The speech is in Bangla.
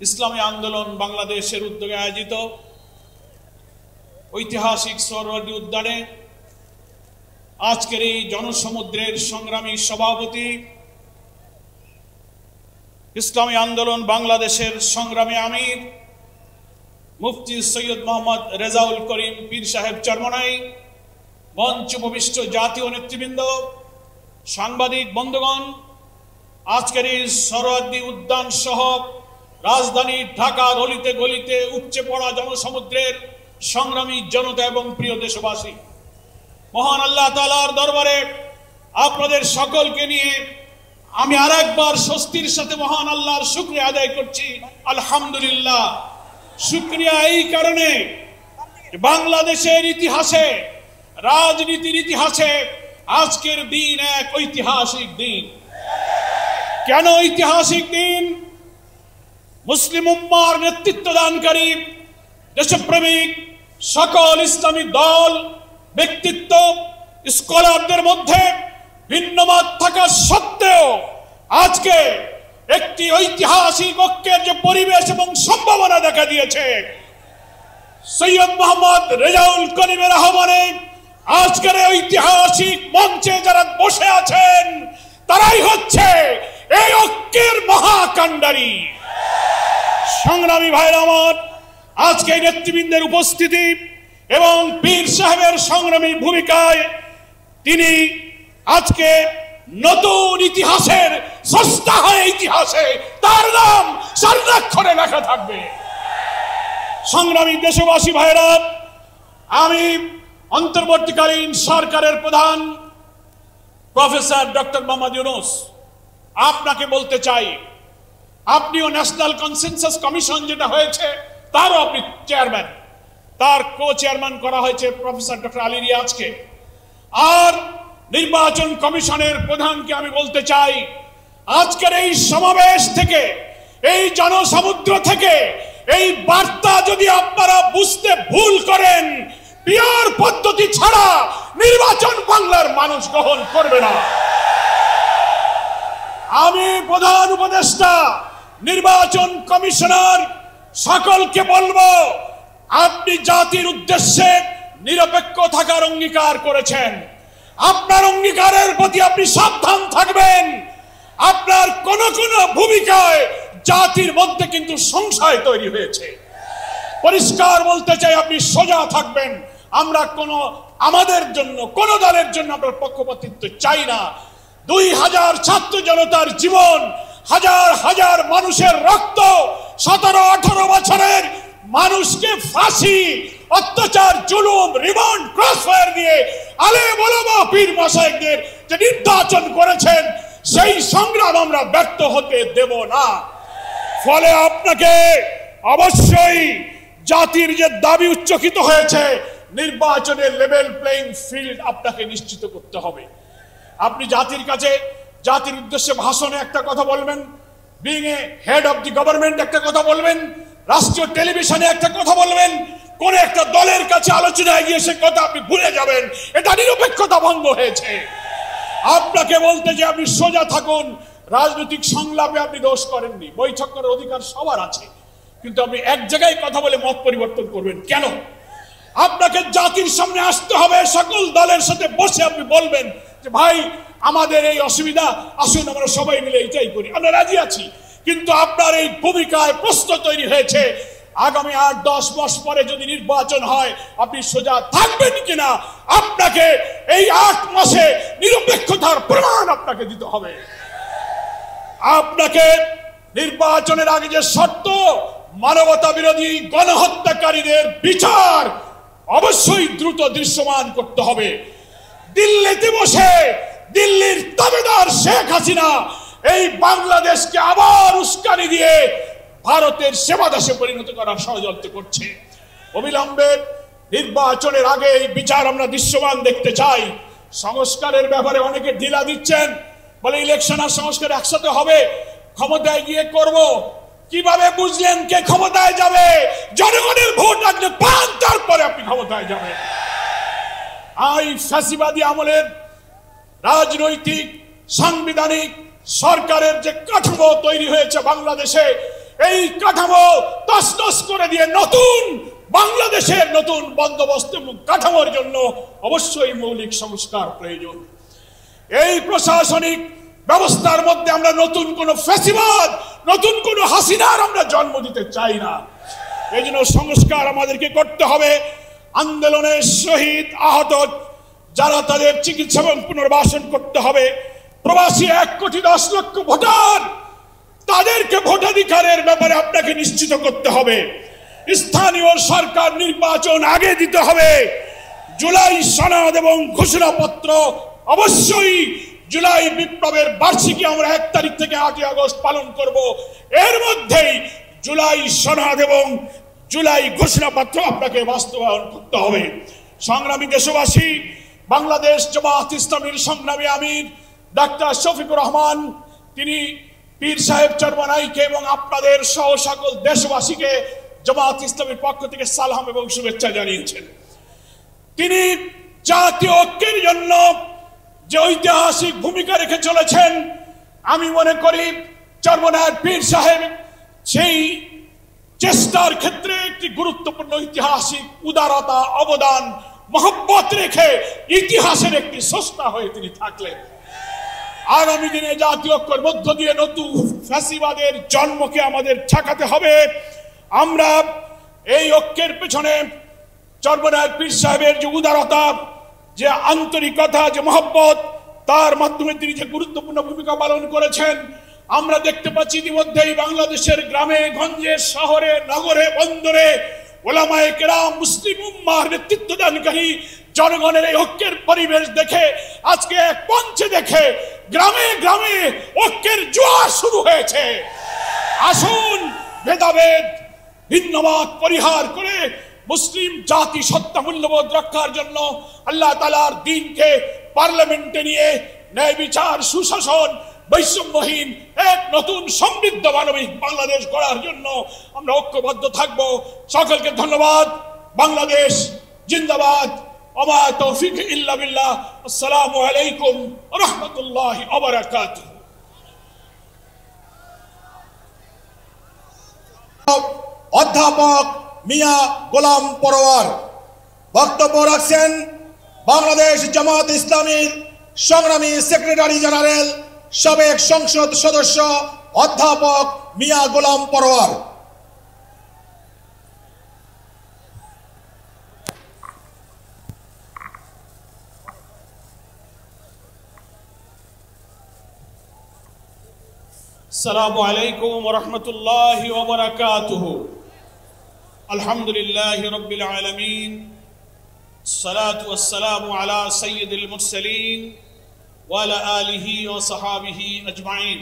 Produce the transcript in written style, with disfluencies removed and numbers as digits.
ইসলামী আন্দোলন বাংলাদেশের উদ্যোগে আয়োজিত ঐতিহাসিক সোহরাওয়ার্দী উদ্যানে আজকের এই জনসমুদ্রের সংগ্রামী সভাপতি, ইসলামী আন্দোলন বাংলাদেশের সংগ্রামী আমির মুফতি সৈয়দ মোহাম্মদ রেজাউল করিম পীর সাহেব চরমনাই, মঞ্চ উপবিষ্ট জাতীয় নেতৃবৃন্দ, সাংবাদিক বন্ধুগণ, আজকের এই সোহরাওয়ার্দী উদ্যান সহ রাজধানী ঢাকার অলিতে গলিতে উপচে পড়া জনসমুদ্রের সংগ্রামী জনতা এবং প্রিয় দেশবাসী, মহান আল্লাহ তাআলার দরবারে আপনাদের সকলকে নিয়ে আমি আরেকবার স্বস্তির সাথে মহান আল্লাহর শুকরিয়া আদায় করছি। আলহামদুলিল্লাহ। শুকরিয়া এই কারণে, বাংলাদেশের ইতিহাসে, রাজনীতির ইতিহাসে আজকের দিন এক ঐতিহাসিক দিন। কেন ঐতিহাসিক দিন? মুসলিম উম্মার নেতৃত্ব দানকারী দেশপ্রেমিক সকল ইসলামী দল, ব্যক্তিত্ব, স্কলারদের মধ্যে ভিন্নমত থাকা সত্ত্বেও আজকে একটি ঐতিহাসিক ঐক্যের যে পরিবেশ এবং সম্ভাবনা দেখা দিয়েছে, সৈয়দ মোহাম্মদ রেজাউল করিমের আহ্বানে আজকের ঐতিহাসিক মঞ্চে যারা বসে আছেন তারাই হচ্ছে এই ঐক্যের মহাকাণ্ডারী। সংগ্রামী ভাইরা আমার, আজকে নেতৃবৃন্দের উপস্থিতি এবং পীর সাহেবের সংগ্রামী ভূমিকায় তিনি আজকে নতুন ইতিহাসের স্রষ্টা হয়ে ইতিহাসে তার নাম স্বর্ণাক্ষরে লেখা থাকবে। সংগ্রামী দেশবাসী ভাইরা, আমি অন্তর্বর্তীকালীন সরকারের প্রধান প্রফেসর ডক্টর মোহাম্মদ ইউনূস আপনাকে বলতে চাই, আপনিও ন্যাশনাল কনসেনসাস কমিশন যেটা হয়েছে তারও আপনি চেয়ারম্যান, তার কো চেয়ারম্যান করা হয়েছে প্রফেসর ডক্টর আলী রিয়াজকে। আর নির্বাচন কমিশনের প্রধানকে আমি বলতে চাই, আজকের এই সমাবেশ থেকে, এই জনসমুদ্র থেকে এই বার্তা যদি আপনারা বুঝতে ভুল করেন, পিওর পদ্ধতি ছাড়া নির্বাচন বাংলার মানুষ গ্রহণ করবে না। আমি প্রধান উপদেষ্টা, নির্বাচন কমিশনার সকলকে বলবো, আপনি জাতির উদ্দেশ্যে নিরপেক্ষ থাকার অঙ্গীকার করেছেন। আপনার অঙ্গীকারের প্রতি আপনি সাবধান থাকবেন। আপনার কোন কোন ভূমিকায় জাতির মধ্যে কিন্তু সংশয় তৈরি হয়েছে। পরিষ্কার বলতে চাই, আপনি সোজা থাকবেন। আমরা আমাদের জন্য, কোন দলের জন্য আপনার পক্ষপাতিত্ব চাই না। 2000 ছাত্র জনতার জীবন, হাজার হাজার মানুষের রক্ত, 17-18 বছরের মানুষকে ফাঁসি, অত্যাচার, জুলুম, রিমান্ড, ক্রসফায়ার দিয়ে আলেম ওলামা পীর মাশায়েখদের যে নির্যাতন করেছেন, সেই সংগ্রাম আমরা ব্যর্থ হতে দেব না। ফলে আপনাকে অবশ্যই জাতির যে দাবি উচ্চকিত হয়েছে, নির্বাচনের লেভেল প্লেইং ফিল্ড আপনাকে নিশ্চিত করতে হবে। আপনি জাতির কাছে, জাতির উদ্দেশ্যে ভাষণে একটা কথা বলবেন, being a head of the government একটা কথা বলবেন, রাষ্ট্রীয় টেলিভিশনে একটা কথা বলবেন, কোন একটা দলের কাছে আলোচনায় গিয়ে সে কথা আপনি ভুলে যাবেন। এটা নিরপেক্ষতা ভঙ্গ হয়েছে। আপনাকে বলতে যে আপনি সোজা থাকুন। রাজনৈতিক সংলাপে আপনি দোষ করেননি, বৈঠক করার অধিকার সবার আছে, কিন্তু আপনি এক জায়গায় কথা বলে মত পরিবর্তন করবেন কেন? আপনাকে জাতির সামনে আসতে হবে, সকল দলের সাথে বসে আপনি বলবেন যে ভাই আমাদের এই অসুবিধা, আসুন আমরা সবাই মিলে এটাই করি, আমরা রাজি আছি। কিন্তু আপনার এই ভূমিকায় প্রশ্ন তৈরি হয়েছে, আগামী 8-10 মাস পরে যদি নির্বাচন হয় আপনি সোজা থাকবেন কিনা? আপনাকে এই 8 মাসে নিরপেক্ষতার প্রমাণ আপনাকে দিতে হবে। আপনাকে নির্বাচনের আগে যে শর্ত, মানবতা বিরোধী গণহত্যাকারীদের বিচার অবশ্যই দ্রুত দৃশ্যমান করতে হবে। দিল্লিতে বসে দিল্লির তাবেদার শেখ হাসিনা এই বাংলাদেশকে আবার উস্কানি দিয়ে ভারতের সেবাদাসে পরিণত করার ষড়যন্ত্র করছে। অবিলম্বে নির্বাচনের আগে এই বিচার আমরা দৃশ্যমান দেখতে চাই। সংস্কারের ব্যাপারে অনেকে ঢিলা দিচ্ছেন, বলে ইলেকশন আর সংস্কার একসাথে হবে, ক্ষমতায় গিয়ে করব। কিভাবে বুঝলেন কে ক্ষমতায় যাবে? জনগণের ভোট আপনি পান, তারপরে আপনি ক্ষমতায় যাবেন। এই ফ্যাসিবাদী আমলের রাজনৈতিক, সাংবিধানিক সরকারের যে কাঠামো তৈরি হয়েছে বাংলাদেশে, এই কাঠামো তছনছ করে দিয়ে নতুন বাংলাদেশের নতুন বন্দোবস্ত এবং কাঠামোর জন্য অবশ্যই মৌলিক সংস্কার প্রয়োজন। এই প্রশাসনিক ব্যবস্থার মধ্যে আমরা নতুন কোন ফ্যাসিবাদ, নতুন কোন হাসিনার আমরা জন্ম দিতে চাই না। এই জন্য সংস্কার আমাদেরকে করতে হবে। আন্দোলনের শহীদ আহত যারা, তাদের চিকিৎসা এবং পুনর্বাসন করতে হবে। প্রবাসী 1,10,00,000 ভোটার, তাদেরকে ভোটাধিকারের ব্যাপারে আপনাকে নিশ্চিত করতে হবে। স্থানীয় সরকার নির্বাচন আগে দিতে হবে। জুলাই সনদ এবং ঘোষণাপত্র অবশ্যই, জুলাই বিপ্লবের বার্ষিকী আমরা 1 তারিখ থেকে 8 আগস্ট পালন করব। এর মধ্যেই জুলাই সনদ এবং জুলাই ঘোষণাপত্র আপনাকে বাস্তবায়ন করতে হবে। সংগ্রামী দেশবাসী, বাংলাদেশ জামাত ইসলামীর সংগ্রামী আমির ডাক্তার শফিকুর রহমান, তিনি পীর সাহেব চরমনাইকে এবং আপনাদের সহ সকল দেশবাসীকে জামাত ইসলামীর পক্ষ থেকে সালাম এবং শুভেচ্ছা জানিয়েছেন। তিনি জাতীয় ঐক্যের জন্য যে ঐতিহাসিক ভূমিকা রেখে চলেছেন, আমি মনে করি চরমনাইয়ের পীর সাহেব সেই চেষ্টার ক্ষেত্রে একটি গুরুত্বপূর্ণ ঐতিহাসিক উদারতা, অবদান, মহব্বত রেখে ইতিহাসের একটি স্রষ্টা হয়ে তিনি থাকলেন। আগামী দিনে জাতীয় ঐক্যের মধ্য দিয়ে নতুন ফ্যাসিবাদের জন্মকে আমাদের ঠেকাতে হবে। আমরা এই ঐক্যের পেছনে চরমনাইয়ের পীর সাহেবের যে উদারতা, যে আন্তরিকতা, যে মহব্বত, তার মাধ্যমে তিনি যে গুরুত্বপূর্ণ ভূমিকা পালন করেছেন, আমরা দেখতে পাচ্ছি ইতিমধ্যেই বাংলাদেশের গ্রামে গঞ্জে, শহরে, নগরে, বন্দরে ওলামায়ে কেরাম, মুসলিম উম্মাহর নেতৃত্বদানকারী জনগণের এই ঐক্যের পরিবেশ দেখে, আজকে এক মঞ্চে দেখে গ্রামে গ্রামে ঐক্যের জোয়ার শুরু হয়েছে। আসুন ভেদাভেদ, ভিন্নমত পরিহার করে মুসলিম জাতি সত্তা মূল্যবোধ রক্ষার জন্য আল্লাহ তাআলার দ্বীনকে পার্লামেন্টে নিয়ে ন্যায় বিচার, সুশাসন, বৈষম্যহীন এক নতুন সমৃদ্ধ মানবিক বাংলাদেশ গড়ার জন্য আমরা ঐক্যবদ্ধ থাকব। সকলকে ধন্যবাদ। বাংলাদেশ জিন্দাবাদ। ওমা তৌফিক ইল্লা বিল্লাহ। আসসালামু আলাইকুম ওয়া রাহমাতুল্লাহি ওয়া বারাকাতুহু। অধ্যাপক মিয়া গোলাম পরোয়ার বক্তব্য রাখছেন বাংলাদেশ জামাত ইসলামীর সংগ্রামী সেক্রেটারি জেনারেল, সাবেক সংসদ সদস্য অধ্যাপক মিয়া গোলাম পরোয়ার। আসসালামু আলাইকুম ওয়া রাহমাতুল্লাহি ওয়া বারাকাতুহু। আলহামদুলিল্লাহি রাব্বিল আলামিন, আসসালাতু ওয়াসসালামু আলা সাইয়্যিদিল মুরসালিন ওয়া আলা আলিহি ওয়া সাহাবিহি আজমাইন।